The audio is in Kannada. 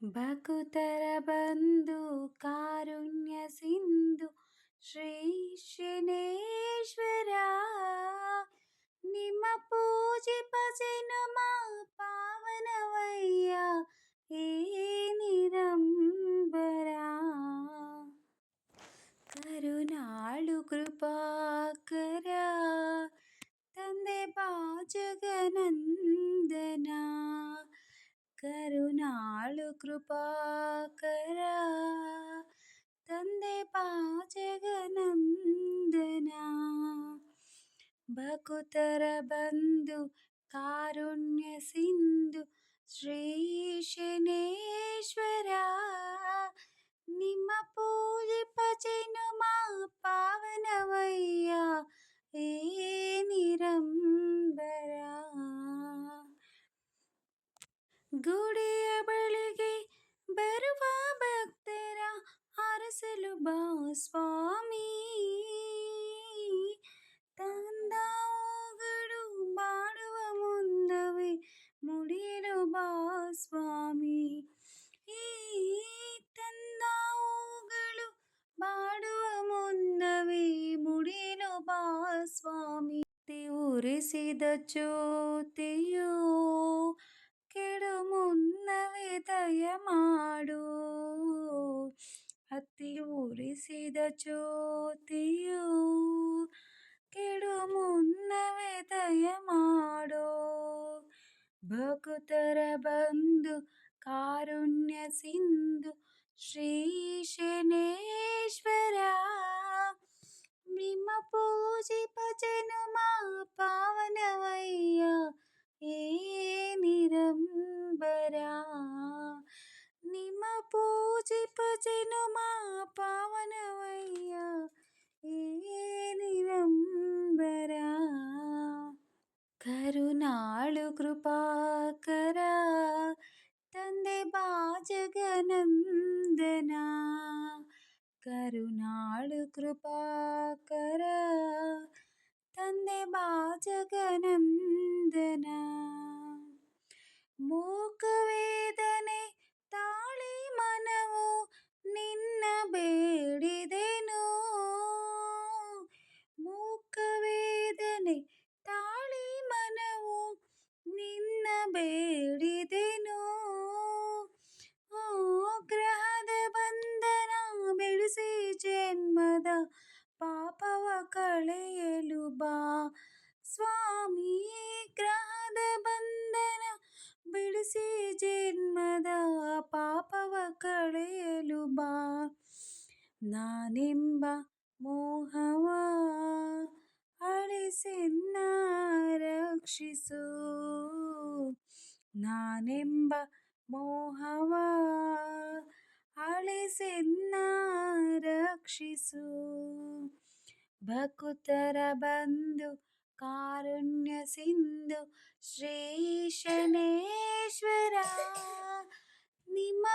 ಭಕುತರ ಬಂಧು ಕಾರುಣ್ಯ ಸಿಂಧು ಶ್ರೀ ಶನೇಶ್ವರ, ನಿಮ್ಮ ಪೂಜೆ ಭಜನುಮ ಪಾವನವಯ್ಯ ಹೇ ನಿರಂಬರ. ಕರುಣಾಳು ಕೃಪಾಕರ ತಂದೆ ಬಾ ಜಗನಂದನ, ಕರುಣಾಳು ಕೃಪಾಕರ ತಂದೆ ಬಾ ಜಗನಂದನ. ಭಕುತರ ಬಂಧು ಕಾರುಣ್ಯ ಸಿಂಧು ಶ್ರೀ ಶನೇಶ್ವರ, ನಿಮ್ಮ ಪೂಜೆ ಭಜನುಮ ಪಾವನವಯ್ಯ ಹೇ ನಿರಂಬರ. ಗುಡಿಯ ಬಳಿಗೆ ಬರುವ ಭಕ್ತರ ಹರಸಲು ಬಾ ಸ್ವಾಮಿ, ತಂದವುಗಳು ಬಾಡುವ ಮುಂದವೇ ಮುಡಿಯಲು ಬಾ ಸ್ವಾಮಿ, ಈ ತಂದವುಗಳು ಬಾಡುವ ಮುಂದವೇ ಮುಡಿಯಲು ಬಾ ಸ್ವಾಮಿ. ಉರಿಸಿದ ಜ್ಯೋತಿಯೋ ಕೆಡು ಮುನ್ನವೇ ದಯ ಮಾಡು, ಹತ್ತಿ ಉರಿಸಿದ ಜ್ಯೋತಿಯೋ ಕೆಡು ಮುನ್ನವೇ ದಯ ಮಾಡೋ. ಭಕುತರ ಬಂಧು ಕಾರುಣ್ಯ ಸಿಂಧು ಶ್ರೀ ಶನೇಶ್ವರ, ನಿಮ್ಮ ಪೂಜೆ ಭಜನುಮ ಪಾವನವಯ್ಯ ಹೇ ನಿರಂಬರ. ನಿಮ್ಮ ಪೂಜೆ ಭಜನುಮ ಪಾವನವಯ್ಯ ಹೇ ನಿರಂಬರ. ಕರುಣಾಳು ಕೃಪಾಕರ ತಂದೆ ಬಾ ಜಗನಂದನ, ಕರುಣಾಳು ಕೃಪಾಕರ ತಂದೆ ಬಾ ಜಗನಂದನ. ಮೂಕ ವೇದನೆ ತಾಳಿ ಮನವು ನಿನ್ನ ಬೇಡಿದೆನು, ಮೂಕ ವೇದನೆ ತಾಳಿ ಮನವು ನಿನ್ನ ಬೇಡಿದೆನು, ಗ್ರಹದ ಬಂಧನ ಬಿಡಿಸಿ ಜನ್ಮದ ಪಾಪವ ಕಳೆಯಲು ಬಾ ಸ್ವಾಮಿ, ಗ್ರಹದ ಬಂಧನ ಬಿಡಿಸಿ ಜನ್ಮದ ಪಾಪವ ಕಳೆಯಲು ಬಾ. ನಾನೆಂಬ ಮೋಹವ ಅಳಿಸೆನ್ನ ರಕ್ಷಿಸು, ನಾನೆಂಬ ಮೋಹವ ಅಳಿಸೆನ್ನ ರಕ್ಷಿಸು. ಭಕುತರ ಬಂಧು ಕಾರುಣ್ಯ ಸಿಂಧು ಶ್ರೀ ಶನೇಶ್ವರ, ನಿಮ್ಮ